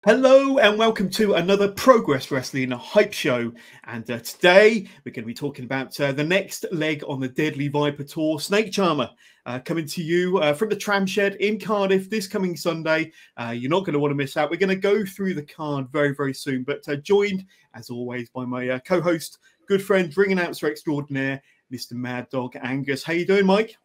Hello and welcome to another Progress Wrestling Hype Show. And today we're going to be talking about the next leg on the Deadly Viper Tour, Snake Charmer, coming to you from the Tram Shed in Cardiff this coming Sunday. You're not going to want to miss out. We're going to go through the card very, very soon, but joined, as always, by my co-host, good friend, ring announcer extraordinaire, Mr. Mad Dog Angus. How you doing, Mike?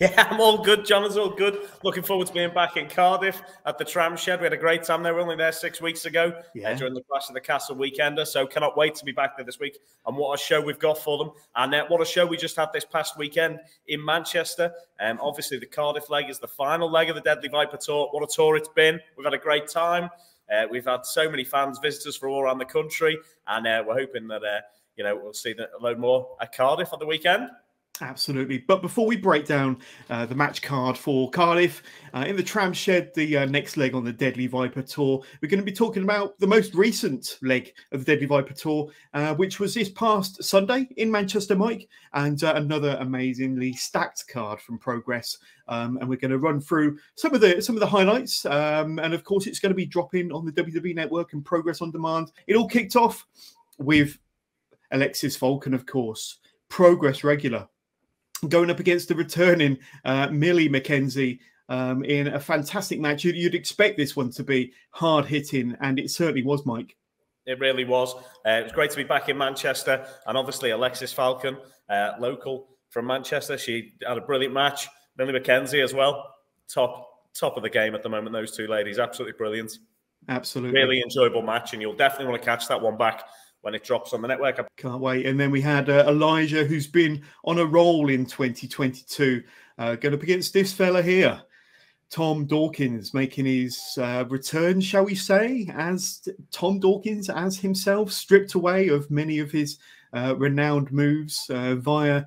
Yeah, I'm all good, John. It's all good. Looking forward to being back in Cardiff at the Tram Shed. We had a great time there. We were only there 6 weeks ago during the Clash of the Castle weekender. So cannot wait to be back there this week. And what a show we've got for them. And what a show we just had this past weekend in Manchester. Obviously, the Cardiff leg is the final leg of the Deadly Viper Tour. What a tour it's been. We've had a great time. We've had so many fans, visitors from all around the country. And we're hoping that, we'll see a load more at Cardiff at the weekend. Absolutely. But before we break down the match card for Cardiff, in the Tram Shed, the next leg on the Deadly Viper Tour, we're going to be talking about the most recent leg of the Deadly Viper Tour, which was this past Sunday in Manchester, Mike, and another amazingly stacked card from Progress. And we're going to run through some of the highlights. And of course, it's going to be dropping on the WWE Network and Progress on Demand. It all kicked off with Alexis Falcon, of course, Progress regular, going up against the returning Millie McKenzie in a fantastic match. You'd expect this one to be hard-hitting, and it certainly was, Mike. It really was. It was great to be back in Manchester, and obviously Alexis Falcon, local from Manchester. She had a brilliant match. Millie McKenzie as well. Top of the game at the moment, those two ladies. Absolutely brilliant. Absolutely. Really enjoyable match, and you'll definitely want to catch that one back when it drops on the network. Can't wait. And then we had Elijah, who's been on a roll in 2022, going up against this fella here, Tom Dawkins, making his return, shall we say, as Tom Dawkins, as himself, stripped away of many of his renowned moves via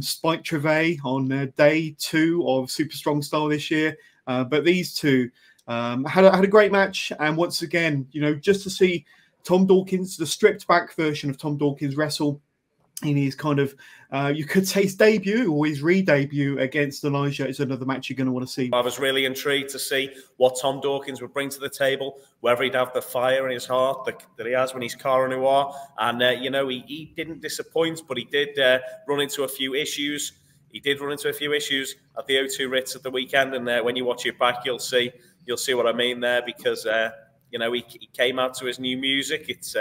Spike Trevay on day 2 of Super Strong Style this year. But these two had a great match. And once again, just to see Tom Dawkins, the stripped back version of Tom Dawkins, wrestle in his kind of, you could say his debut or his re-debut against Elijah is another match you're going to want to see. I was really intrigued to see what Tom Dawkins would bring to the table, whether he'd have the fire in his heart that he has when he's Cara Noir. And, he didn't disappoint, but he did run into a few issues. He did run into a few issues at the O2 Ritz at the weekend. And when you watch it back, you'll see what I mean there, because he came out to his new music. It's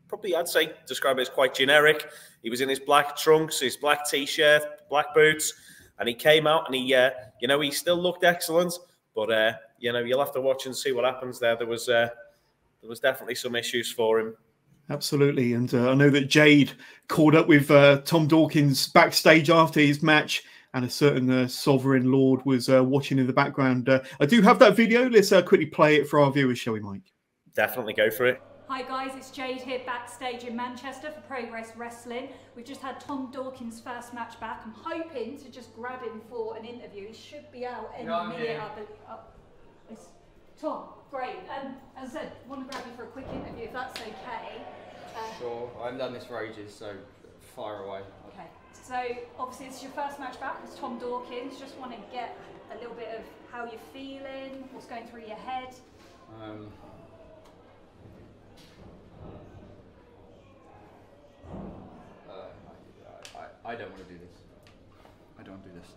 probably I'd say describe it as quite generic. He was in his black trunks, his black t-shirt, black boots, and he came out and he still looked excellent. But you'll have to watch and see what happens there. There was definitely some issues for him. Absolutely, and I know that Jade caught up with Tom Dawkins backstage after his match. And a certain sovereign lord was watching in the background. I do have that video. Let's quickly play it for our viewers, shall we, Mike? Definitely go for it. Hi guys, it's Jade here backstage in Manchester for Progress Wrestling. We've just had Tom Dawkins' first match back. I'm hoping to just grab him for an interview. He should be out any minute. It's Tom, great. As I said, I want to grab you for a quick interview if that's okay. Sure, I haven't done this for ages, so fire away. Okay. So obviously it's your first match back as Tom Dawkins. Just want to get a little bit of how you're feeling, what's going through your head. I don't want to do this. I don't do this.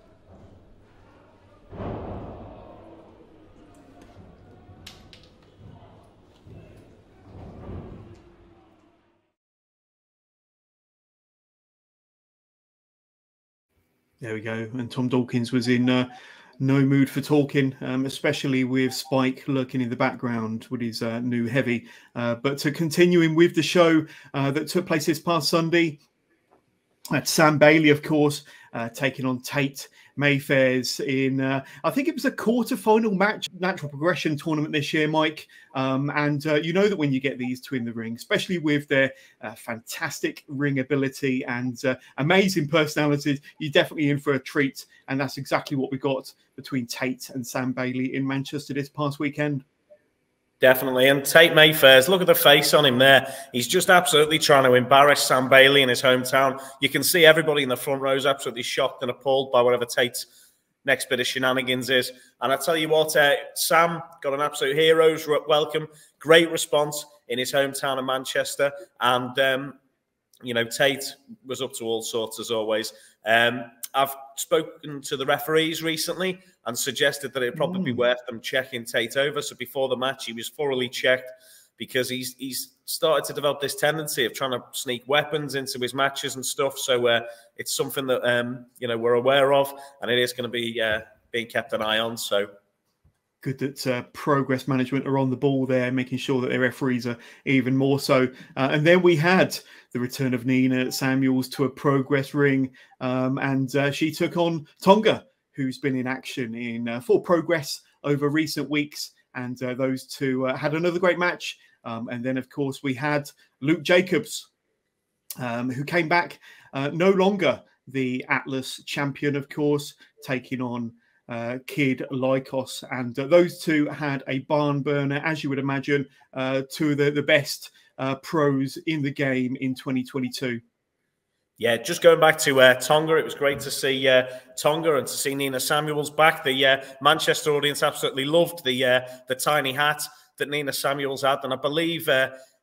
There we go. And Tom Dawkins was in no mood for talking, especially with Spike lurking in the background with his new heavy. But continuing with the show that took place this past Sunday, Sam Bailey, of course, taking on Tate Mayfair's in, I think it was a quarter-final match, natural progression tournament this year, Mike. And you know that when you get these two in the ring, especially with their fantastic ring ability and amazing personalities, you're definitely in for a treat. And that's exactly what we got between Tate and Sam Bailey in Manchester this past weekend. Definitely. And Tate Mayfair's, look at the face on him there. He's just absolutely trying to embarrass Sam Bailey in his hometown. You can see everybody in the front row is absolutely shocked and appalled by whatever Tate's next bit of shenanigans is. And I tell you what, Sam got an absolute hero's welcome. Great response in his hometown of Manchester. And, you know, Tate was up to all sorts as always. I've spoken to the referees recently and suggested that it'd probably be worth them checking Tate over. So before the match, he was thoroughly checked, because he's started to develop this tendency of trying to sneak weapons into his matches and stuff. So it's something that, you know, we're aware of, and it is going to be being kept an eye on. So good that Progress Management are on the ball there, making sure that their referees are even more so. And then we had the return of Nina Samuels to a Progress ring, and she took on Tonga, who's been in action in for Progress over recent weeks. And those two had another great match. And then, of course, we had Luke Jacobs, who came back, no longer the Atlas champion, of course, taking on Kid Lycos. And those two had a barn burner, as you would imagine, two of the best pros in the game in 2022. Yeah, just going back to Tonga, it was great to see Tonga and to see Nina Samuels back. The Manchester audience absolutely loved the tiny hat that Nina Samuels had, and I believe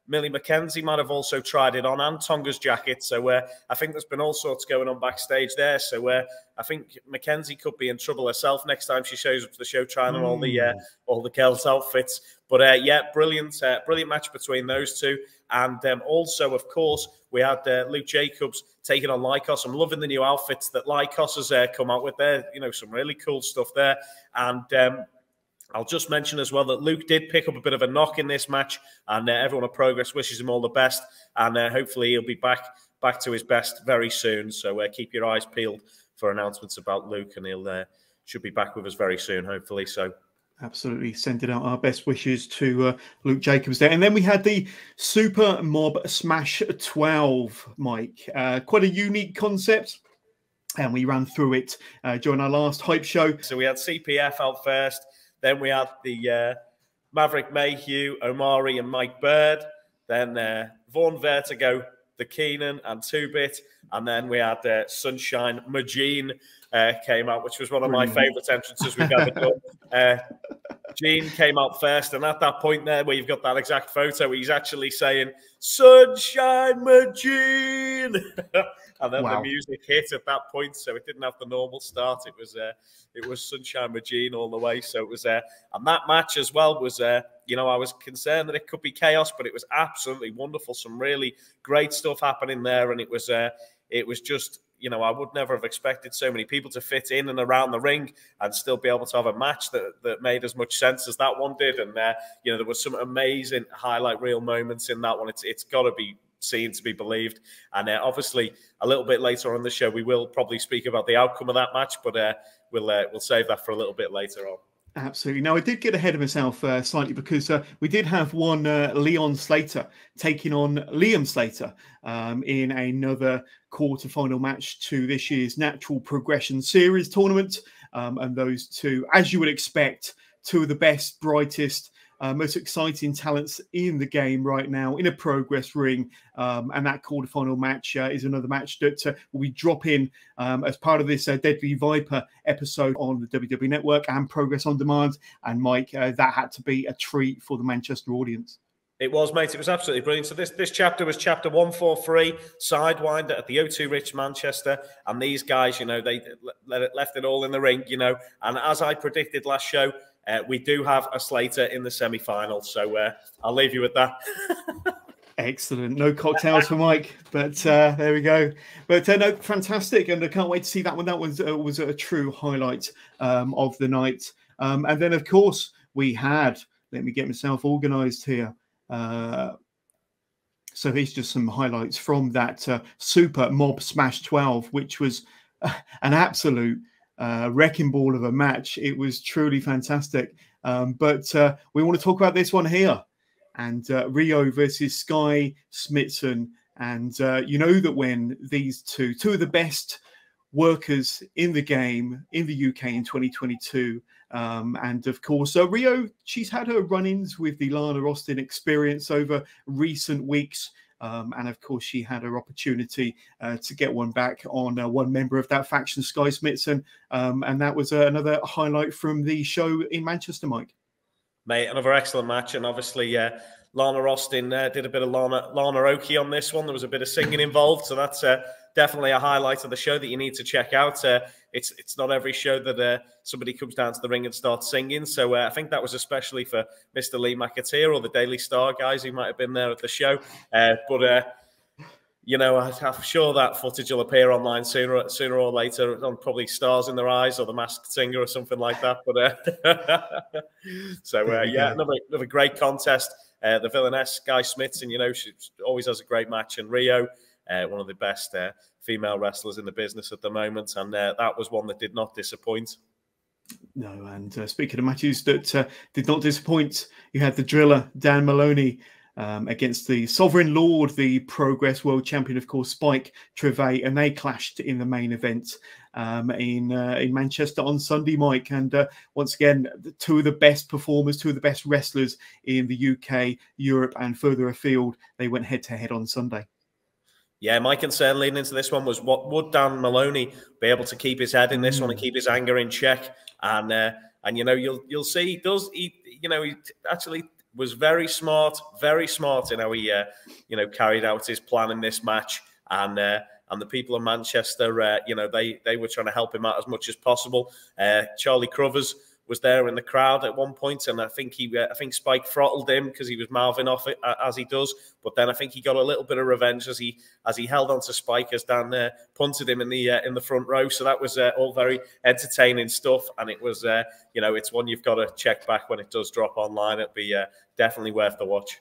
Millie McKenzie might have also tried it on, and Tonga's jacket. So I think there's been all sorts going on backstage there. So I think McKenzie could be in trouble herself next time she shows up to the show trying on all the girls' outfits. But yeah, brilliant match between those two. And also, of course, we had Luke Jacobs taking on Lycos. I'm loving the new outfits that Lycos has come out with there. You know, some really cool stuff there. And I'll just mention as well that Luke did pick up a bit of a knock in this match, and everyone at Progress wishes him all the best. And hopefully he'll be back to his best very soon. So keep your eyes peeled for announcements about Luke, and he'll should be back with us very soon, hopefully. So absolutely, sending out our best wishes to Luke Jacobs there. And then we had the Super Mob Smash 12, Mike. Quite a unique concept, and we ran through it during our last hype show. So we had CPF out first. Then we had the Maverick Mayhew, Omari and Mike Bird. Then Vaughn Vertigo, the Keenan and 2-Bit. And then we had Sunshine Majine came out, which was one of my favourite entrances we've ever done. Gene came out first, and at that point there where you've got that exact photo, he's actually saying, Sunshine Majine! And then the music hit at that point, so it didn't have the normal start. It was Sunshine Majine all the way. So it was and that match as well was you know, I was concerned that it could be chaos, but it was absolutely wonderful. Some really great stuff happening there, and it was just, you know, I would never have expected so many people to fit in and around the ring and still be able to have a match that made as much sense as that one did. And you know, there was some amazing highlight reel moments in that one. It's got to be seen to be believed. And obviously, a little bit later on the show, we will probably speak about the outcome of that match, but we'll save that for a little bit later on. Absolutely. Now, I did get ahead of myself slightly, because we did have one Leon Slater taking on Liam Slater in another quarterfinal match to this year's Natural Progression Series tournament. And those two, as you would expect, two of the best, brightest, most exciting talents in the game right now in a Progress ring. And that quarterfinal match is another match that will be dropping as part of this Deadly Viper episode on the WWE Network and Progress On Demand. And Mike, that had to be a treat for the Manchester audience. It was, mate. It was absolutely brilliant. So this chapter was chapter 143, Sidewinder at the O2 Rich Manchester. And these guys, you know, they left it all in the ring, you know. And as I predicted last show, we do have a Slater in the semi-final. So I'll leave you with that. Excellent. No cocktails for Mike, but there we go. But no, fantastic. And I can't wait to see that one. That was a true highlight of the night. And then, of course, we had, let me get myself organised here. So here's just some highlights from that Super Mob Smash 12, which was an absolute wrecking ball of a match. It was truly fantastic. But we want to talk about this one here. And Rio versus Skye Smithson. And you know that when these two of the best workers in the game in the UK in 2022, and of course, Rio, she's had her run-ins with the Lana Austin experience over recent weeks. And of course, she had her opportunity to get one back on one member of that faction, Skye Smithson. And that was another highlight from the show in Manchester, Mike. Mate, another excellent match. And obviously, Lana Austin did a bit of Lana Oki on this one. There was a bit of singing involved. So that's definitely a highlight of the show that you need to check out. It's not every show that somebody comes down to the ring and starts singing. So I think that was especially for Mr. Lee McAteer or the Daily Star guys who might have been there at the show. You know, I'm sure that footage will appear online sooner or later on probably Stars in Their Eyes or The Masked Singer or something like that. But another great contest. The villainess, Skye Smithson, you know, she always has a great match. And Rio, one of the best female wrestlers in the business at the moment. And that was one that did not disappoint. No, and speaking of matches that did not disappoint, you had the driller, Dan Maloney, against the Sovereign Lord, the Progress World Champion, of course, Spike Trivet, and they clashed in the main event in Manchester on Sunday, Mike. And once again, two of the best performers, two of the best wrestlers in the UK, Europe, and further afield. They went head-to-head on Sunday. Yeah, my concern leading into this one was what would Dan Maloney be able to keep his head in this one and keep his anger in check. And you know, you'll see he actually was very smart in how he carried out his plan in this match. And the people of Manchester, they were trying to help him out as much as possible. Charlie Crovers was there in the crowd at one point, and I think Spike throttled him because he was mouthing off it as he does. But then I think he got a little bit of revenge as he held on to Spike as Dan punted him in the front row. So that was all very entertaining stuff, and it was it's one you've got to check back when it does drop online. It'll be definitely worth the watch.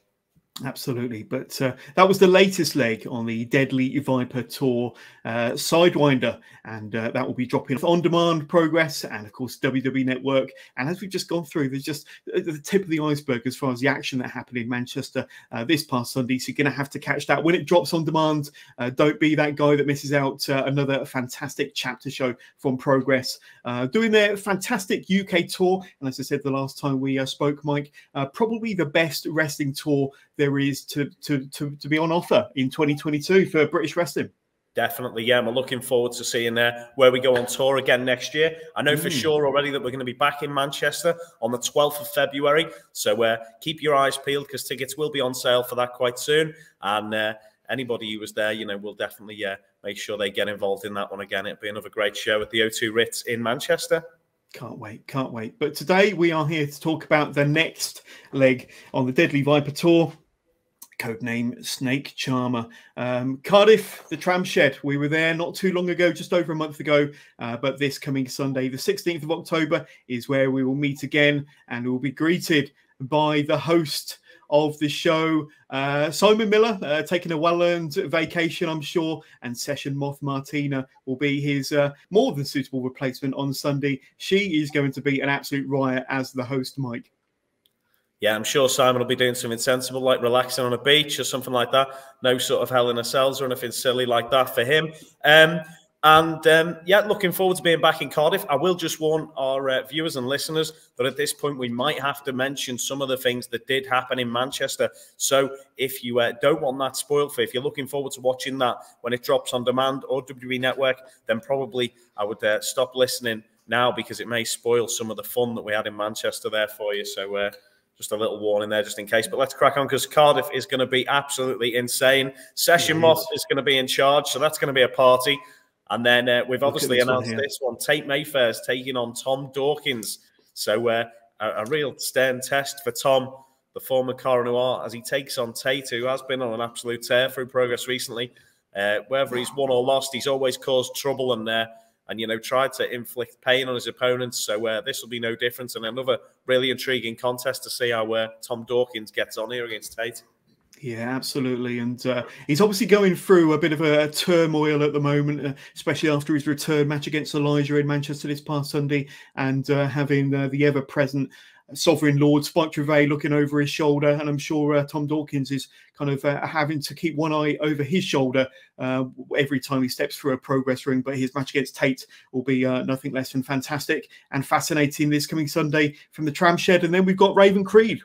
Absolutely. But that was the latest leg on the Deadly Viper Tour, Sidewinder, and that will be dropping off on demand, Progress, and of course WWE Network. And as we've just gone through, there's just the tip of the iceberg as far as the action that happened in Manchester this past Sunday. So you're going to have to catch that when it drops on demand. Don't be that guy that misses out. Another fantastic chapter show from Progress, doing their fantastic UK tour. And as I said the last time we spoke, Mike, probably the best wrestling tour there is to be on offer in 2022 for British wrestling. Definitely, yeah. I'm looking forward to seeing where we go on tour again next year. I know for sure already that we're going to be back in Manchester on the 12th of February. So keep your eyes peeled because tickets will be on sale for that quite soon. And anybody who was there, will definitely make sure they get involved in that one again. It'll be another great show at the O2 Ritz in Manchester. Can't wait, can't wait. But today we are here to talk about the next leg on the Deadly Viper Tour. Codename Snake Charmer. Cardiff, the Tram Shed. We were there not too long ago, just over a month ago. But this coming Sunday, the 16th of October, is where we will meet again, and we will be greeted by the host of the show, Simon Miller, taking a well-earned vacation, I'm sure, and Session Moth Martina will be his more than suitable replacement on Sunday. She is going to be an absolute riot as the host, Mike. Yeah, I'm sure Simon will be doing something sensible, like relaxing on a beach or something like that. No sort of Hell in a Cells or anything silly like that for him. Looking forward to being back in Cardiff. I will just warn our viewers and listeners that at this point we might have to mention some of the things that did happen in Manchester. So if you don't want that spoiled for, if you're looking forward to watching that when it drops on demand or WWE Network, then probably I would stop listening now because it may spoil some of the fun that we had in Manchester there for you. So just a little warning there just in case. But let's crack on because Cardiff is going to be absolutely insane. Session Moth is going to be in charge, so that's going to be a party. And then we've obviously announced this one. Tate Mayfair's taking on Tom Dawkins. So a real stern test for Tom, the former Cara Noir, as he takes on Tate, who has been on an absolute tear through Progress recently. Whether he's won or lost, he's always caused trouble and tried to inflict pain on his opponents. So this will be no different. And another really intriguing contest to see how Tom Dawkins gets on here against Tate. Yeah, absolutely. And he's obviously going through a bit of a turmoil at the moment, especially after his return match against Elijah in Manchester this past Sunday, and having the ever-present Sovereign Lord Spike Trivet looking over his shoulder. And I'm sure Tom Dawkins is kind of having to keep one eye over his shoulder every time he steps through a Progress ring. But his match against Tate will be nothing less than fantastic and fascinating this coming Sunday from the Tram Shed. And then we've got Raven Creed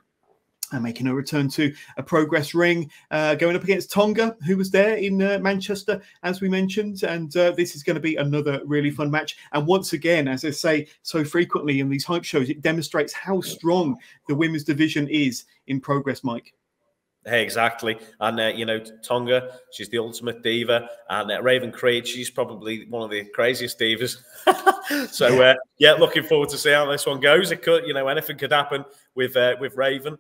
making a return to a Progress ring, going up against Tonga, who was there in Manchester, as we mentioned. And this is going to be another really fun match. And once again, as I say so frequently in these hype shows, it demonstrates how strong the women's division is in Progress, Mike. Hey, exactly. And, you know, Tonga, she's the ultimate diva. And Raven Creed, she's probably one of the craziest divas. So, yeah, looking forward to see how this one goes. It could, you know, anything could happen with Raven.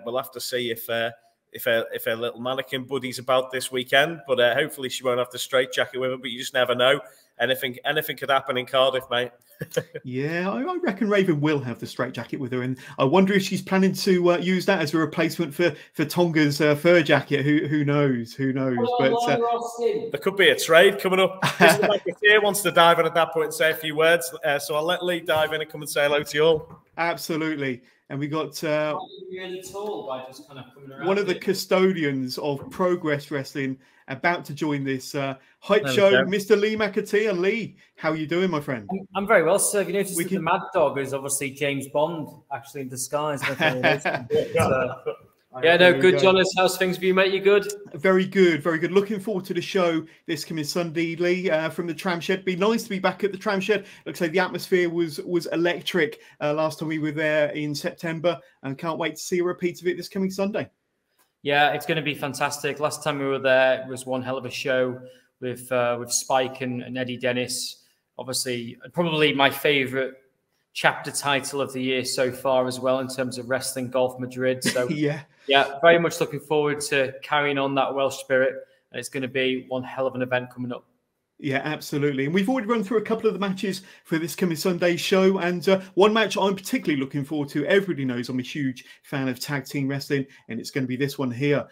We'll have to see if her little mannequin buddy's about this weekend. But hopefully she won't have to straitjacket with her. But you just never know. Anything could happen in Cardiff, mate. Yeah, I reckon Raven will have the straitjacket with her, and I wonder if she's planning to use that as a replacement for Tonga's fur jacket. Who knows? Who knows? But there could be a trade coming up. Mr. McAteer wants to dive in at that point and say a few words, so I'll let Lee dive in and come and say hello to you all. Absolutely. And we got really tall by just kind of coming around one of the custodians of Progress Wrestling about to join this hype show, Mr. Lee McAteer. Lee, how are you doing, my friend? I'm very well, sir. Have you noticed that the Mad Dog is obviously James Bond, actually in disguise? Yeah, no, good, Jonas. How's things for you, mate? You good? Very good, very good. Looking forward to the show this coming Sunday, Lee, from the Tram Shed. Be nice to be back at the Tram Shed. Looks like the atmosphere was electric last time we were there in September, and can't wait to see a repeat of it this coming Sunday. Yeah, it's going to be fantastic. Last time we were there, it was one hell of a show with Spike and Eddie Dennis. Obviously, probably my favourite chapter title of the year so far as well in terms of Wrestling Golf Madrid. So yeah, very much looking forward to carrying on that Welsh spirit. And it's going to be one hell of an event coming up. Yeah, absolutely. And we've already run through a couple of the matches for this coming Sunday show. And one match I'm particularly looking forward to. Everybody knows I'm a huge fan of tag team wrestling. And it's going to be this one here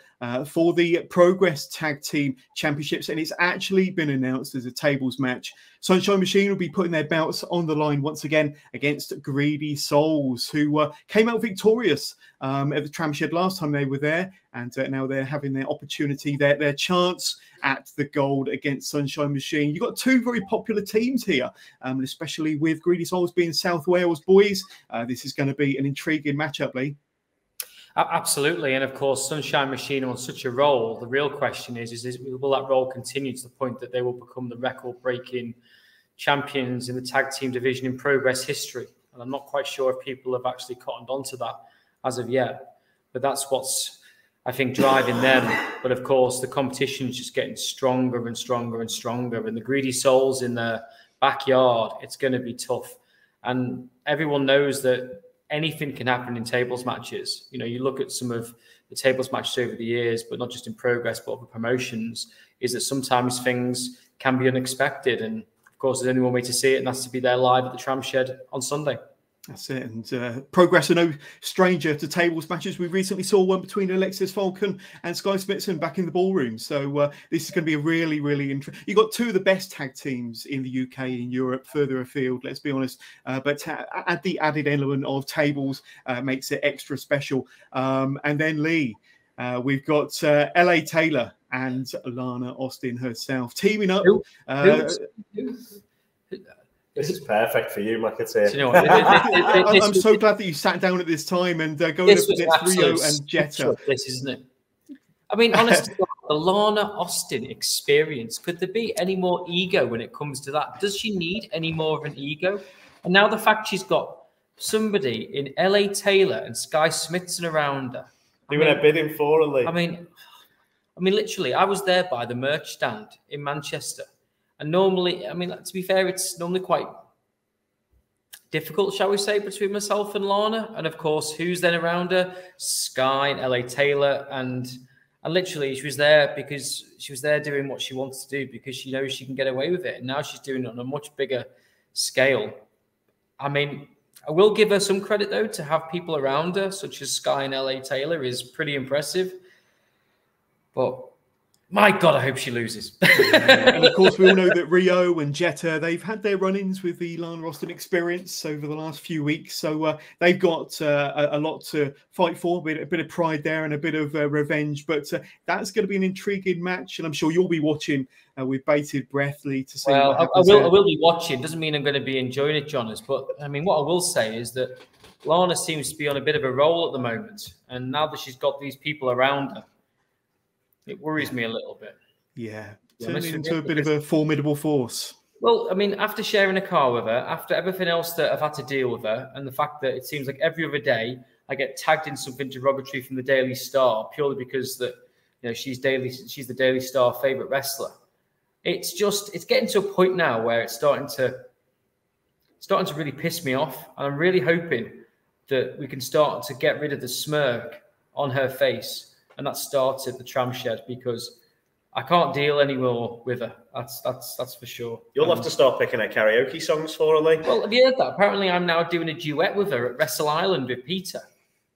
for the Progress Tag Team Championships. And it's actually been announced as a tables match. Sunshine Machine will be putting their belts on the line once again against Greedy Souls, who came out victorious at the Tram Shed last time they were there. And now they're having their opportunity, their chance at the gold against Sunshine Machine. You've got two very popular teams here, especially with Greedy Souls being South Wales boys. This is going to be an intriguing matchup, Lee. Absolutely. And of course, Sunshine Machine on such a roll. The real question is will that role continue to the point that they will become the record-breaking champions in the tag team division in Progress history? And I'm not quite sure if people have actually cottoned onto that as of yet. But that's what's, I think, driving them. But of course, the competition is just getting stronger and stronger and stronger. And the Greedy Souls in their backyard, it's going to be tough. And everyone knows that anything can happen in tables matches. You know, you look at some of the tables matches over the years, but not just in Progress, but other promotions, is that sometimes things can be unexpected. And of course, there's only one way to see it, and that's to be there live at the Tram Shed on Sunday. That's it. And Progress are no stranger to tables matches. We recently saw one between Alexis Falcon and Skye Smithson back in the ballroom. So this is going to be a really, really interesting. You've got two of the best tag teams in the UK, in Europe, further afield, let's be honest. But add the added element of tables makes it extra special. And then Lee, we've got LA Taylor and Lana Austin herself teaming up. This is perfect for you, McAteer. You know what? I'm so glad that you sat down at this time and going up against Rio and Jetta. This, isn't it? I mean, honestly, the Lana Austin experience, could there be any more ego when it comes to that? Does she need any more of an ego? And now the fact she's got somebody in LA Taylor and Skye Smithson around her. Doing a bidding for her, Lee. I mean, literally, I was there by the merch stand in Manchester. And normally, I mean, to be fair, it's normally quite difficult, shall we say, between myself and Lana. And of course, who's then around her? Skye and LA Taylor. And literally, she was there because she was there doing what she wants to do because she knows she can get away with it. And now she's doing it on a much bigger scale. I mean, I will give her some credit, though, to have people around her, such as Skye and LA Taylor, is pretty impressive. But my God, I hope she loses. And of course, we all know that Rio and Jetta, they've had their run-ins with the Lana Austin experience over the last few weeks. So they've got a lot to fight for, a bit of pride there and a bit of revenge. But that's going to be an intriguing match. And I'm sure you'll be watching with bated breath, Lee, to see what happens. I will be watching. Doesn't mean I'm going to be enjoying it, Jonas. But I mean, what I will say is that Lana seems to be on a bit of a roll at the moment. And now that she's got these people around her, it worries me a little bit. Yeah, turning into a bit of a formidable force. Well, I mean, after sharing a car with her, after everything else that I've had to deal with her, and the fact that it seems like every other day I get tagged in something derogatory from the Daily Star purely because that she's the Daily Star favorite wrestler. It's getting to a point now where it's starting to really piss me off, and I'm really hoping that we can start to get rid of the smirk on her face, and that starts at the tram shed, because I can't deal anymore with her. That's for sure. You'll have to start picking her karaoke songs for her, Lee. Well, have you heard that? Apparently, I'm now doing a duet with her at Wrestle Island with Peter.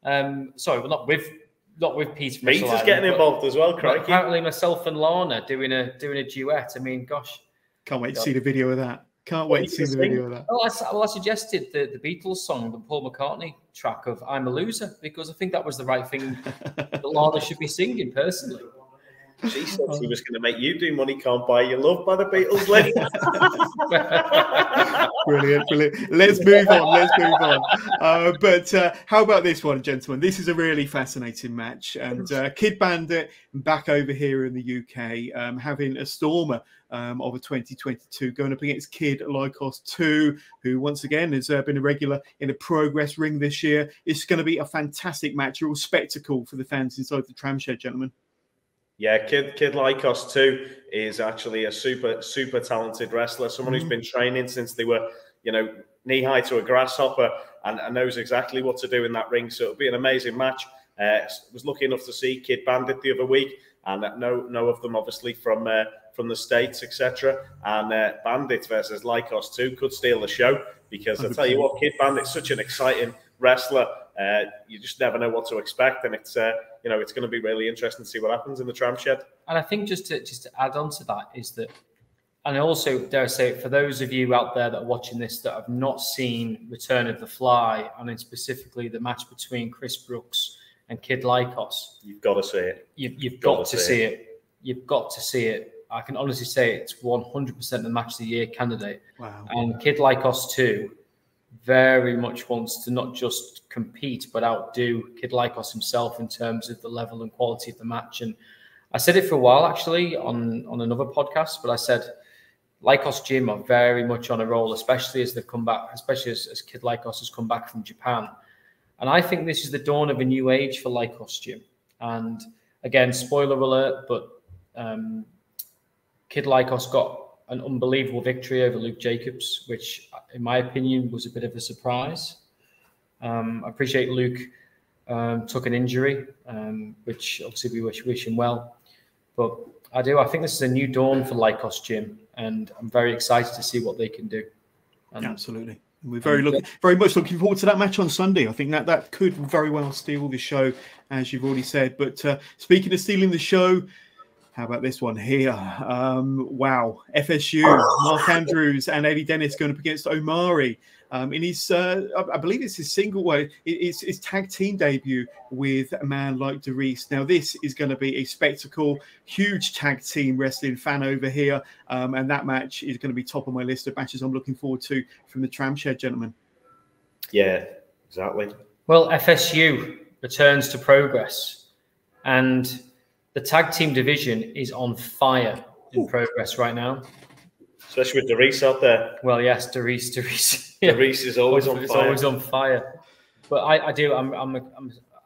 Sorry, well, not with Peter. Peter's getting involved as well, crikey. Apparently, myself and Lana doing a duet. I mean, gosh, can't wait to see the video of that. Can't wait to see the video of that. Well, I suggested the Beatles song, the Paul McCartney track of "I'm a Loser," because I think that was the right thing that Lana should be singing personally. She said she was going to make you do Money Can't Buy Your Love by the Beatles, Lee. Brilliant. Let's move on. But how about this one, gentlemen? This is a really fascinating match. And Kid Bandit back over here in the UK, having a stormer of a 2022 going up against Kid Lycos 2, who once again has been a regular in a Progress ring this year. It's going to be a fantastic match, a real spectacle for the fans inside the tram shed, gentlemen. Yeah, Kid Lycos 2 is actually a super talented wrestler, someone who's been training since they were, knee-high to a grasshopper and knows exactly what to do in that ring. So it'll be an amazing match. Was lucky enough to see Kid Bandit the other week, and know of them obviously from the States, etc. And Bandit versus Lycos 2 could steal the show, because I tell you what, Kid Bandit's such an exciting wrestler. You just never know what to expect, and it's going to be really interesting to see what happens in the tram shed. And I think just to add on to that is that, and also dare I say it, for those of you out there that are watching this that have not seen Return of the Fly, and then specifically the match between Chris Brooks and Kid Lycos, you've got to see it. You've got to see it. You've got to see it. I can honestly say it's 100% the match of the year candidate. Wow. And Kid Lycos 2 very much wants to not just compete but outdo Kid Lycos himself in terms of the level and quality of the match. And I said it for a while actually on another podcast, but I said Lycos Gym are very much on a roll, especially as they've come back, especially as Kid Lycos has come back from Japan. And I think this is the dawn of a new age for Lycos Gym. And again, spoiler alert, but Kid Lycos got an unbelievable victory over Luke Jacobs, which, in my opinion, was a bit of a surprise. I appreciate Luke took an injury, which obviously we wish him well. But I think this is a new dawn for Lycos Gym, and I'm very excited to see what they can do. Absolutely. We're very much looking forward to that match on Sunday. I think that could very well steal the show, as you've already said. But speaking of stealing the show, how about this one here? Wow. FSU, Mark Andrews and Eddie Dennis going up against Omari in his, I believe it's his single way, it's his tag team debut with a man like Darius. Now, this is going to be a spectacle, huge tag team wrestling fan over here. And that match is going to be top of my list of matches I'm looking forward to from the tram shed, gentlemen. Yeah, exactly. Well, FSU returns to Progress, and the tag team division is on fire in Progress right now. Especially with Darius out there. Well, yes, Darius. Darius is always on fire. It's always on fire. But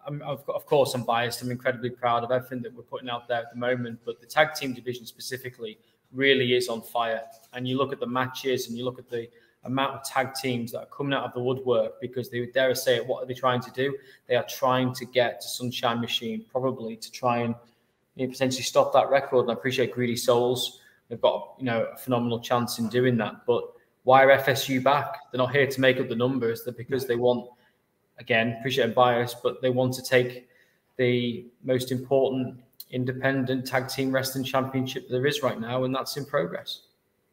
of course, I'm biased. I'm incredibly proud of everything that we're putting out there at the moment. But the tag team division specifically really is on fire. And you look at the matches and you look at the amount of tag teams that are coming out of the woodwork, because they would dare say it. What are they trying to do? They are trying to get to Sunshine Machine, probably to try and potentially stop that record. And I appreciate Greedy Souls. They've got a phenomenal chance in doing that. But why are FSU back? They're not here to make up the numbers. They're because they want, again, appreciate I'm biased, but they want to take the most important independent tag team wrestling championship there is right now, and that's in Progress.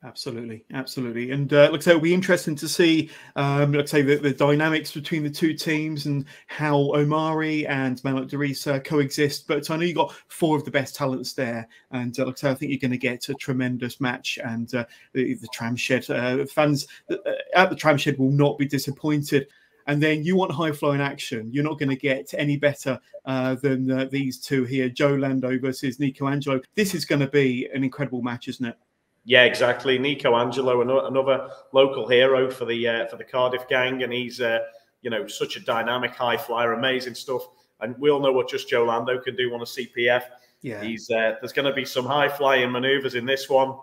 Absolutely. And like I say, it'll be interesting to see, the dynamics between the two teams and how Omari and Malak Darius coexist. But I know you got four of the best talents there, and like I say, I think you're going to get a tremendous match. And the Tram Shed fans at the Tram Shed will not be disappointed. and then you want high-flying action. You're not going to get any better than these two here, Joe Lando versus Nico Angelo. This is going to be an incredible match, isn't it? Yeah, exactly. Nico Angelo, another local hero for the Cardiff gang, and he's such a dynamic high flyer, amazing stuff. And we all know what just Joe Lando can do on a CPF. Yeah, there's going to be some high flying manoeuvres in this one,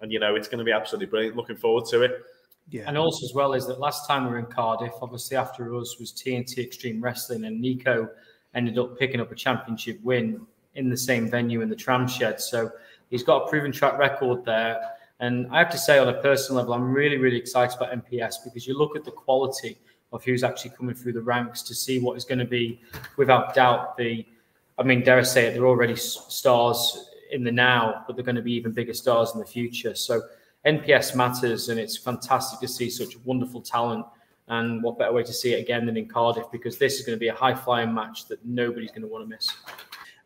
and it's going to be absolutely brilliant. Looking forward to it. Yeah, and also as well is that last time we were in Cardiff, obviously after us was TNT Extreme Wrestling, and Nico ended up picking up a championship win in the same venue in the Tram Shed. So he's got a proven track record there. And I have to say, on a personal level, I'm really, really excited about MPS, because you look at the quality of who's actually coming through the ranks to see what is going to be, without doubt, dare I say it, they're already stars in the now, but they're going to be even bigger stars in the future. So NPS matters, and it's fantastic to see such wonderful talent. And what better way to see it again than in Cardiff, because this is going to be a high-flying match that nobody's going to want to miss.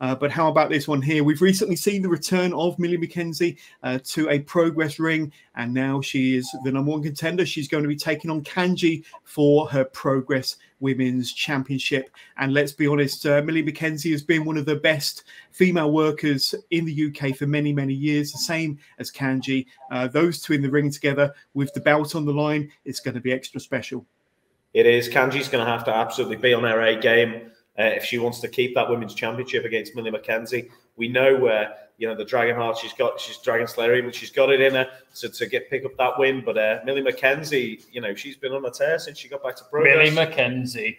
But how about this one here? We've recently seen the return of Millie McKenzie to a Progress ring, and now she is the #1 contender. She's going to be taking on Kanji for her Progress Women's Championship. And let's be honest, Millie McKenzie has been one of the best female workers in the UK for many, many years, the same as Kanji. Those two in the ring together with the belt on the line, it's going to be extra special. It is. Kanji's going to have to absolutely be on her A game if she wants to keep that women's championship against Millie McKenzie. We know the Dragon Heart she's Dragon Slayer, even she's got it in her to pick up that win. But Millie McKenzie, she's been on a tear since she got back to Progress. Millie McKenzie.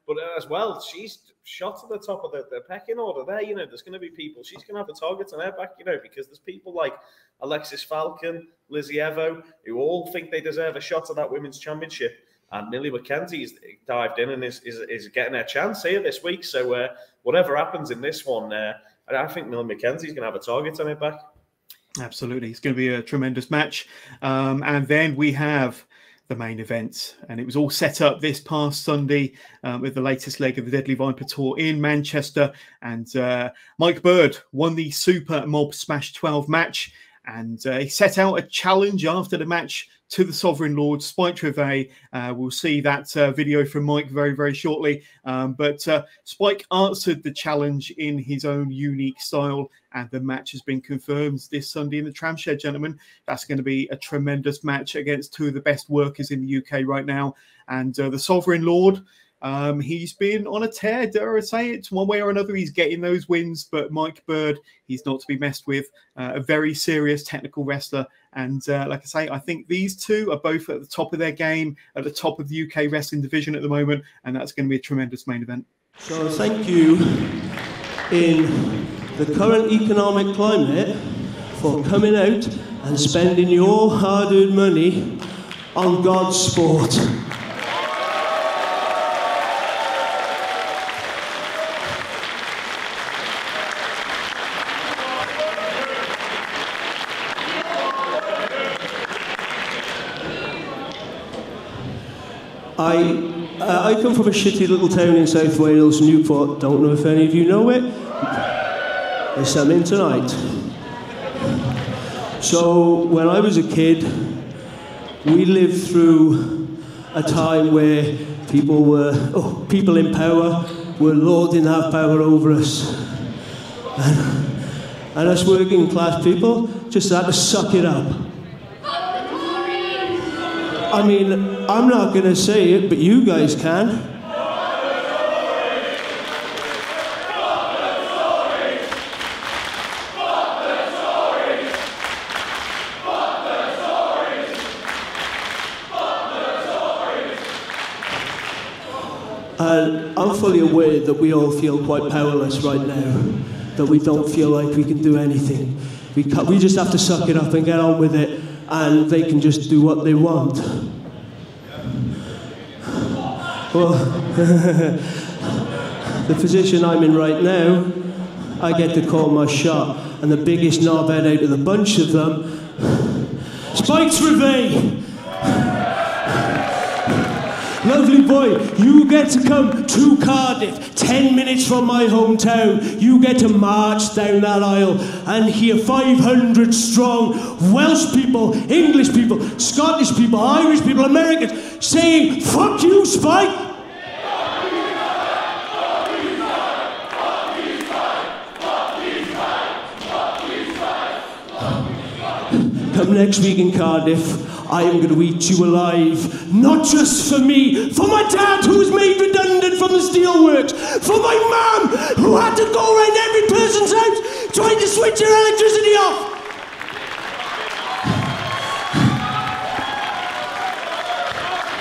But as well, she's shot to the top of the pecking order there. There's going to be people. She's going to have the targets on her back, because there's people like Alexis Falcon, Lizzie Evo, who all think they deserve a shot at that women's championship. And Millie McKenzie's dived in and is getting her chance here this week. So whatever happens in this one, I think Millie McKenzie's going to have a target on her back. Absolutely. It's going to be a tremendous match. And then we have the main event, and it was all set up this past Sunday with the latest leg of the Deadly Viper Tour in Manchester, and Mike Bird won the Super Mob Smash 12 match, and he set out a challenge after the match to the Sovereign Lord, Spike Trivet. We'll see that video from Mike very, very shortly. But Spike answered the challenge in his own unique style, and the match has been confirmed this Sunday in the Tram Shed, gentlemen. That's going to be a tremendous match against two of the best workers in the UK right now. And the Sovereign Lord, he's been on a tear, dare I say it. One way or another, he's getting those wins. But Mike Bird, he's not to be messed with. A very serious technical wrestler. And like I say, I think these two are both at the top of their game, at the top of the UK wrestling division at the moment. And that's going to be a tremendous main event. So thank you, in the current economic climate, for coming out and spending your hard-earned money on God's sport. I come from a shitty little town in South Wales, Newport. Don't know if any of you know it. There's something tonight. So when I was a kid, we lived through a time where people in power were lording that power over us. And us working class people just had to suck it up. I mean, I'm not going to say it, but you guys can. And I'm fully aware that we all feel quite powerless right now, that we don't feel like we can do anything. We just have to suck it up and get on with it, and they can just do what they want. Well, the position I'm in right now, I get to call my shot, and the biggest knobhead out of the bunch of them, Spike Trivet! Lovely boy, you get to come to Cardiff, 10 minutes from my hometown. You get to march down that aisle and hear 500 strong Welsh people, English people, Scottish people, Irish people, Americans saying, fuck you, Spike! Come next week in Cardiff, I am going to eat you alive. Not just for me, for my dad who was made redundant from the steelworks, for my mum who had to go around every person's house trying to switch their electricity off.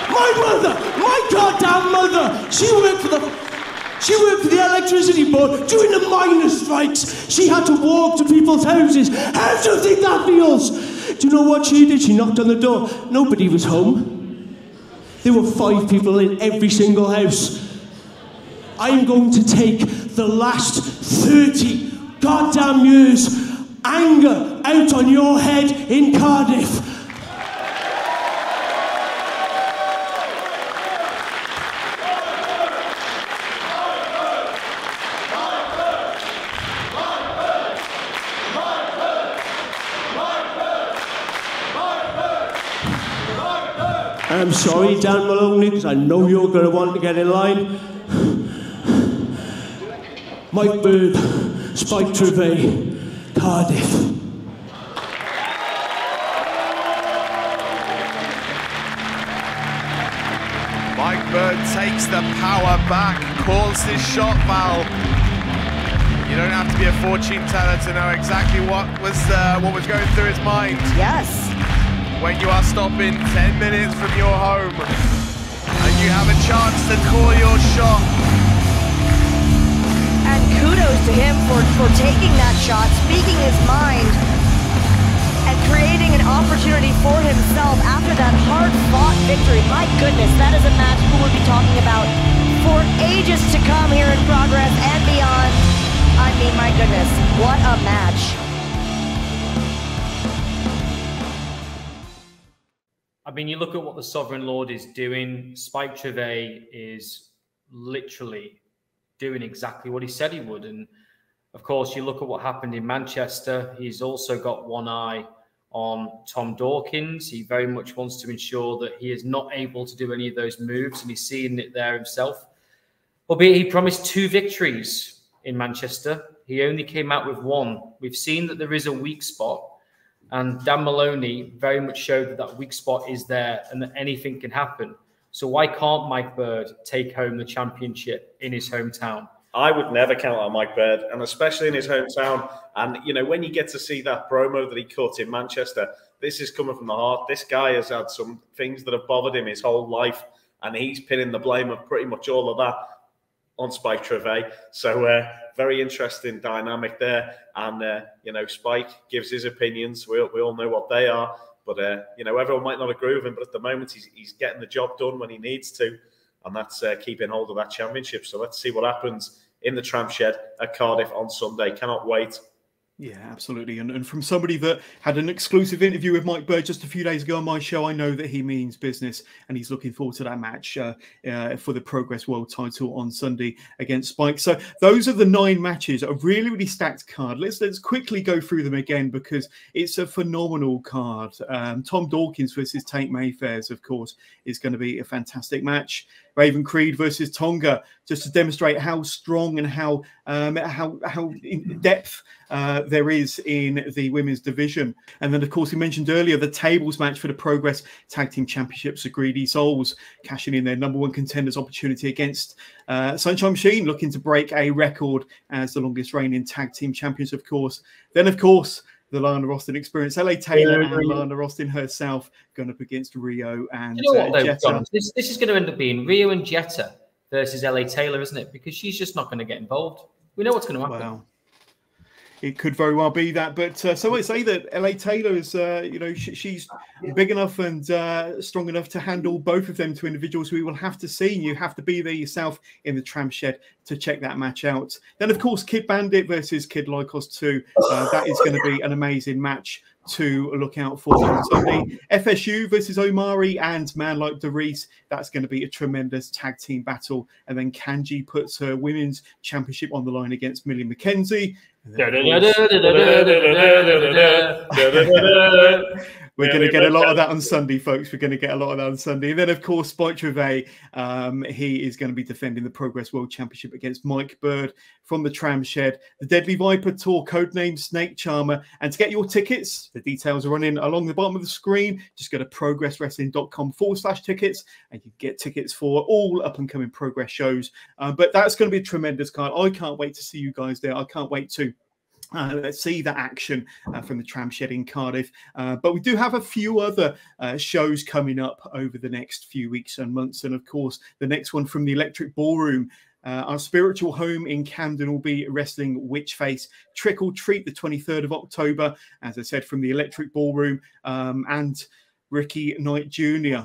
My mother, my goddamn mother, she worked for the electricity board during the miners' strikes. She had to walk to people's houses. How do you think that feels? Do you know what she did? She knocked on the door. Nobody was home. There were 5 people in every single house. I'm going to take the last 30 goddamn years anger out on your head in Cardiff. I'm sorry, Dan Maloney, because I know you're going to want to get in line. Mike Bird, Spike Trevay, Cardiff. Mike Bird takes the power back, calls his shot, Val. You don't have to be a fortune teller to know exactly what was going through his mind. Yes. When you are stopping 10 minutes from your home and you have a chance to call your shot. And kudos to him for taking that shot, speaking his mind, and creating an opportunity for himself after that hard-fought victory. My goodness, that is a match we will be talking about for ages to come here in Progress and beyond. I mean, my goodness, what a match. I mean, you look at what the Sovereign Lord is doing. Spike Trevay is literally doing exactly what he said he would. And of course, you look at what happened in Manchester. He's also got one eye on Tom Dawkins. He very much wants to ensure that he is not able to do any of those moves, and he's seeing it there himself. Albeit he promised 2 victories in Manchester. He only came out with 1. We've seen that there is a weak spot. And Dan Maloney very much showed that that weak spot is there and that anything can happen. So why can't Mike Bird take home the championship in his hometown? I would never count on Mike Bird, and especially in his hometown. And, you know, when you get to see that promo that he cut in Manchester, this is coming from the heart. This guy has had some things that have bothered him his whole life, and he's pinning the blame of pretty much all of that on Spike Trevay. So very interesting dynamic there. And, you know, Spike gives his opinions. We all know what they are. But, you know, everyone might not agree with him. But at the moment, he's getting the job done when he needs to. And that's keeping hold of that championship. So let's see what happens in the Tram Shed at Cardiff on Sunday. Cannot wait. Yeah, absolutely. And from somebody that had an exclusive interview with Mike Bird just a few days ago on my show, I know that he means business and he's looking forward to that match for the Progress World title on Sunday against Spike. So those are the 9 matches, a really, really stacked card. Let's quickly go through them again because it's a phenomenal card. Tom Dawkins versus Tate Mayfairs, of course, is going to be a fantastic match. Raven Creed versus Tonga, just to demonstrate how strong and how in depth there is in the women's division. And then, of course, we mentioned earlier the tables match for the Progress Tag Team Championships. The Greedy Souls cashing in their #1 contenders opportunity against Sunshine Machine, looking to break a record as the longest reigning tag team champions, of course. Then, of course, the Lana Austin experience. LA Taylor and Lana Austin herself going up against Rio and you know what, Jetta. This is going to end up being Rio and Jetta versus LA Taylor, isn't it? Because she's just not going to get involved. We know what's going to happen. Wow. It could very well be that, but some might say that LA Taylor is, you know, she's big enough and strong enough to handle both of them to individuals. We will have to see. You have to be there yourself in the Tram Shed to check that match out. Then, of course, Kid Bandit versus Kid Lycos 2. That is going to be an amazing match to look out for on Sunday. FSU versus Omari and Man Like DeReese. That's going to be a tremendous tag team battle. And then Kanji puts her women's championship on the line against Millie McKenzie. We're going to get a lot of that on Sunday, folks. We're going to get a lot of that on Sunday. And then, of course, Spike Trevay, he is going to be defending the Progress World Championship against Mike Bird from the Tram Shed. The Deadly Viper Tour, codename Snake Charmer. And to get your tickets, the details are running along the bottom of the screen. Just go to progresswrestling.com/tickets and you can get tickets for all up-and-coming Progress shows. But that's going to be a tremendous card. I can't wait to see you guys there. I can't wait to see that action from the Tram Shed in Cardiff. But we do have a few other shows coming up over the next few weeks and months. And of course, the next one from the Electric Ballroom, our spiritual home in Camden, will be wrestling Witchface Trick or Treat the 23rd of October. As I said, from the Electric Ballroom, and Ricky Knight Jr.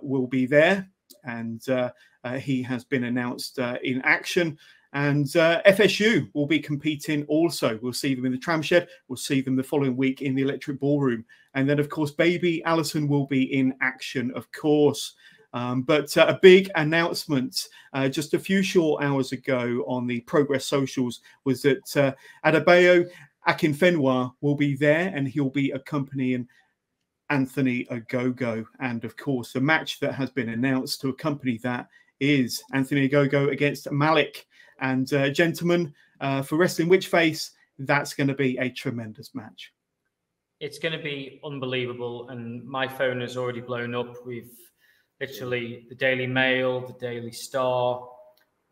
Will be there. And he has been announced in action. And FSU will be competing also. We'll see them in the Tram Shed. We'll see them the following week in the Electric Ballroom. And then, of course, Baby Allison will be in action, of course. But a big announcement just a few short hours ago on the Progress socials was that Adebayo Akinfenwa will be there, and he'll be accompanying Anthony Ogogo. And, of course, the match that has been announced to accompany that is Anthony Ogogo against Malik. And gentlemen, for Wrestling Witchface, that's going to be a tremendous match. It's going to be unbelievable. And my phone has already blown up. We've literally the Daily Mail, the Daily Star.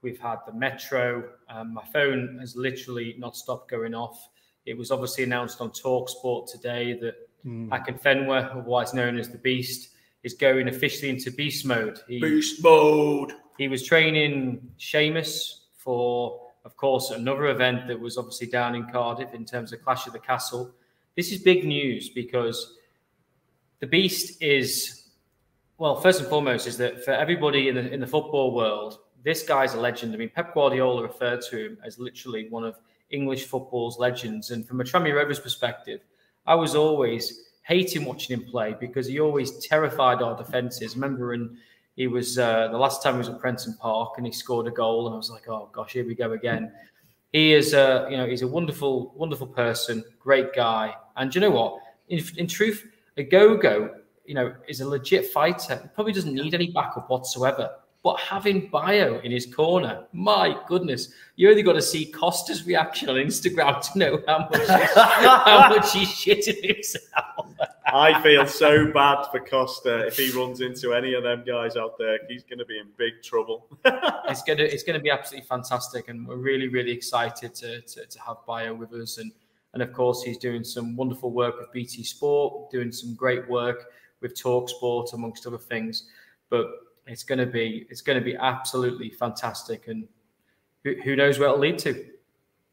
We've had the Metro. My phone has literally not stopped going off. It was obviously announced on TalkSport today that Akinfenwa, otherwise known as the Beast, is going officially into beast mode. Beast mode. He was training Sheamus for, of course, another event that was obviously down in Cardiff in terms of Clash of the Castle. This is big news because the Beast is, well, first and foremost, is that for everybody in the football world, this guy's a legend. I mean, Pep Guardiola referred to him as literally one of English football's legends. And from a Tranmere Rovers perspective, I was always hating watching him play because he always terrified our defences. Remember, he was the last time he was at Prenton Park and he scored a goal, and I was like, "Oh gosh, here we go again." He is, he's a wonderful, wonderful person, great guy, and you know what? In truth, Ogogo, is a legit fighter. He probably doesn't need any backup whatsoever. But having Bio in his corner, my goodness, you only got to see Costa's reaction on Instagram to know how much he's shitting himself. I feel so bad for Costa. If he runs into any of them guys out there, he's going to be in big trouble. It's going to be absolutely fantastic, and we're really, really excited to have Bio with us. And of course, he's doing some wonderful work with BT Sport, doing some great work with TalkSport, amongst other things. But it's going to be absolutely fantastic, and who knows where it'll lead to.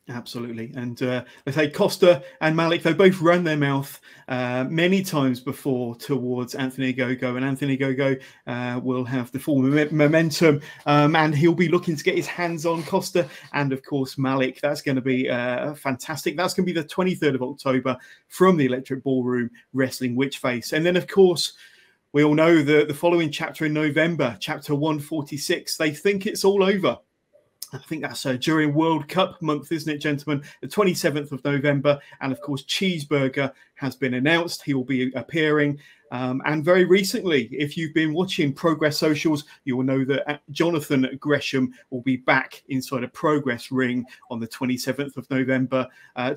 Absolutely. And I say Costa and Malik, they both run their mouth many times before towards Anthony Ogogo, and Anthony Ogogo will have the full momentum, and he'll be looking to get his hands on Costa and, of course, Malik. That's going to be fantastic. That's going to be the 23rd of October from the Electric Ballroom Wrestling Witchface. And then, of course, we all know the following chapter in November, chapter 146, they think it's all over. I think that's during World Cup month, isn't it, gentlemen? The 27th of November. And, of course, Cheeseburger has been announced. He will be appearing. And very recently, if you've been watching Progress Socials, you will know that Jonathan Gresham will be back inside a Progress ring on the 27th of November.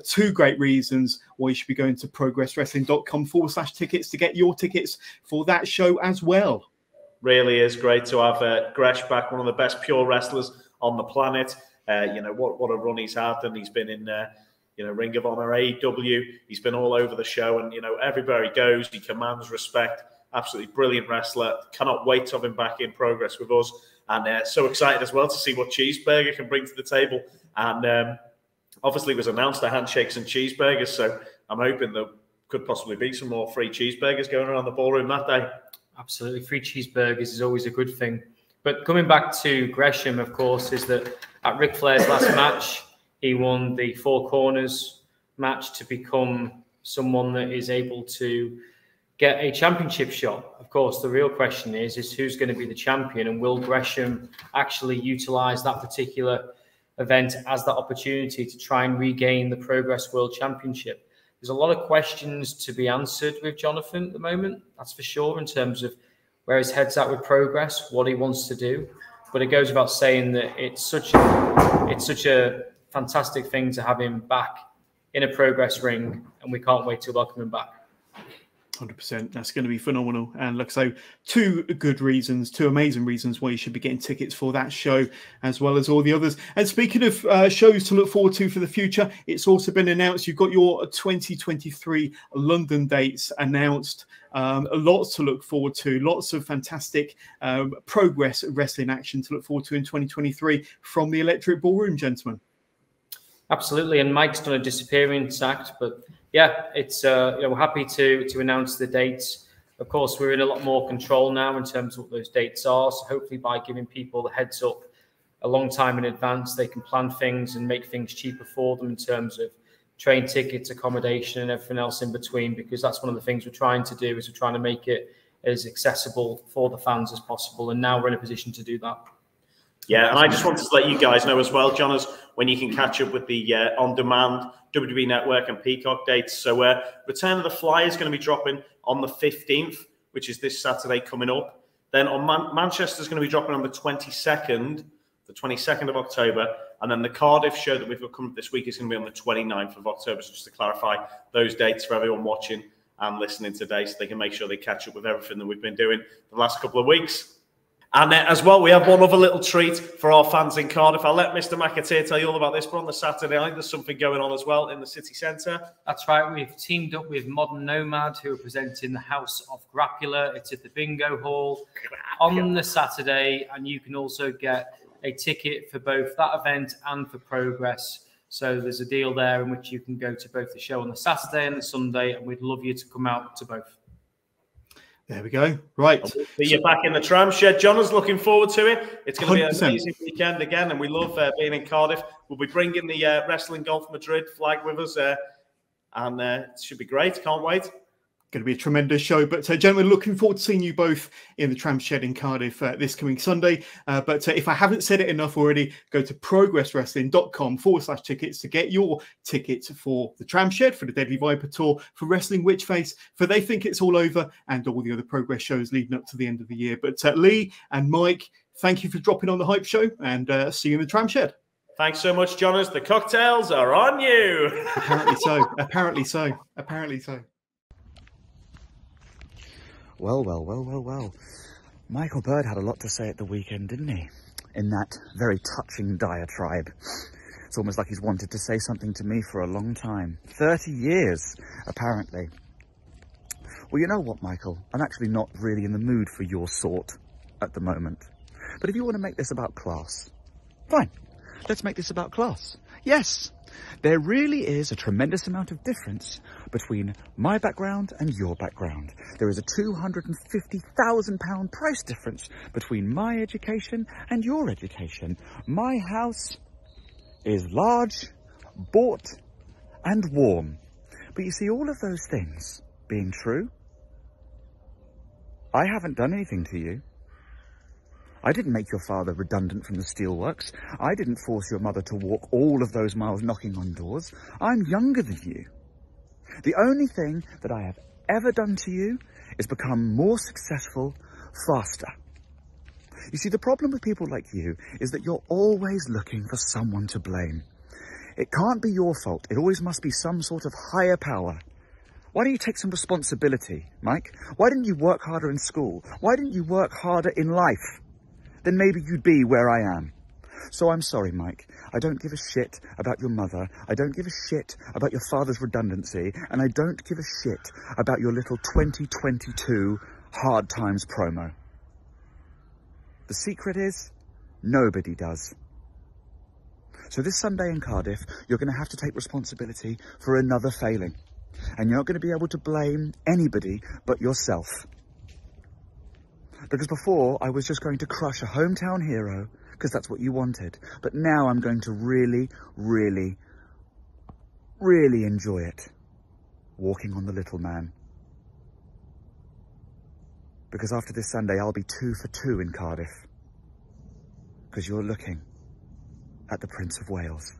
Two great reasons why you should be going to progresswrestling.com/tickets to get your tickets for that show as well. Really is great to have Gresh back, one of the best pure wrestlers on the planet. What a run he's had, and he's been in Ring of Honor, AEW. He's been all over the show, and everywhere he goes, he commands respect. Absolutely brilliant wrestler. Cannot wait to have him back in Progress with us, and so excited as well to see what Cheeseburger can bring to the table. And obviously, it was announced the handshakes and cheeseburgers, so I'm hoping there could possibly be some more free cheeseburgers going around the ballroom that day. Absolutely, free cheeseburgers is always a good thing. But coming back to Gresham, of course, is that at Ric Flair's last match, he won the Four Corners match to become someone that is able to get a championship shot. Of course, the real question is who's going to be the champion, and will Gresham actually utilise that particular event as that opportunity to try and regain the Progress World Championship? There's a lot of questions to be answered with Jonathan at the moment, that's for sure, in terms of where his head's at with Progress, what he wants to do. But it goes without saying that it's such a fantastic thing to have him back in a Progress ring, and we can't wait to welcome him back. 100%. That's going to be phenomenal. And look, so two amazing reasons why you should be getting tickets for that show, as well as all the others. And speaking of shows to look forward to for the future, it's also been announced you've got your 2023 London dates announced. Lots to look forward to, lots of fantastic Progress wrestling action to look forward to in 2023 from the Electric Ballroom, gentlemen. Absolutely. And Mike's done a disappearance act, but yeah, it's we're happy to announce the dates. Of course, we're in a lot more control now in terms of what those dates are. So hopefully by giving people the heads up a long time in advance, they can plan things and make things cheaper for them in terms of train tickets, accommodation, and everything else in between, because that's one of the things we're trying to do, is we're trying to make it as accessible for the fans as possible. And now we're in a position to do that. Yeah, and I just wanted to let you guys know as well, John, as when you can catch up with the on-demand WWE Network and Peacock dates. So Return of the Fly is going to be dropping on the 15th, which is this Saturday coming up. Then on Manchester is going to be dropping on the 22nd of October. And then the Cardiff show that we've got coming up this week is going to be on the 29th of October. So just to clarify those dates for everyone watching and listening today, so they can make sure they catch up with everything that we've been doing the last couple of weeks. And as well, we have one other little treat for our fans in Cardiff. I'll let Mr. McAteer tell you all about this, but on the Saturday night, there's something going on as well in the city centre. That's right. We've teamed up with Modern Nomad, who are presenting the House of Grappula. It's at the Bingo Hall on the Saturday, and you can also get a ticket for both that event and for Progress. So there's a deal there in which you can go to both the show on the Saturday and the Sunday, and we'd love you to come out to both. There we go. Right. You're back in the tram shed. John is looking forward to it. It's going to be an 100%. amazing weekend again, and we love being in Cardiff. We'll be bringing the Wrestling Golf Madrid flag with us, and it should be great. Can't wait. Going to be a tremendous show. But gentlemen, looking forward to seeing you both in the Tram Shed in Cardiff this coming Sunday. But if I haven't said it enough already, go to progresswrestling.com/tickets to get your tickets for the Tram Shed, for the Deadly Viper Tour, for Wrestling Witchface, for They Think It's All Over, and all the other Progress shows leading up to the end of the year. But Lee and Mike, thank you for dropping on the Hype Show, and see you in the Tram Shed. Thanks so much, Jonas. The cocktails are on you. Apparently so. Apparently so. Apparently so. Well. Michael Bird had a lot to say at the weekend, didn't he? In that very touching diatribe. It's almost like he's wanted to say something to me for a long time. 30 years, apparently. Well, you know what, Michael? I'm actually not really in the mood for your sort at the moment. But if you want to make this about class, fine. Let's make this about class. Yes, there really is a tremendous amount of difference between my background and your background. There is a £250,000 price difference between my education and your education. My house is large, bought, and warm. But you see, all of those things being true, I haven't done anything to you. I didn't make your father redundant from the steelworks. I didn't force your mother to walk all of those miles knocking on doors. I'm younger than you. The only thing that I have ever done to you is become more successful faster. You see, the problem with people like you is that you're always looking for someone to blame. It can't be your fault. It always must be some sort of higher power. Why don't you take some responsibility, Mike? Why didn't you work harder in school? Why didn't you work harder in life? Then maybe you'd be where I am. So I'm sorry, Mike. I don't give a shit about your mother. I don't give a shit about your father's redundancy. And I don't give a shit about your little 2022 Hard Times promo. The secret is, nobody does. So this Sunday in Cardiff, you're going to have to take responsibility for another failing. And you're not going to be able to blame anybody but yourself. Because before, I was just going to crush a hometown hero, because that's what you wanted. But now I'm going to really, really, really enjoy it. walking on the little man. Because after this Sunday, I'll be 2 for 2 in Cardiff. Because you're looking at the Prince of Wales.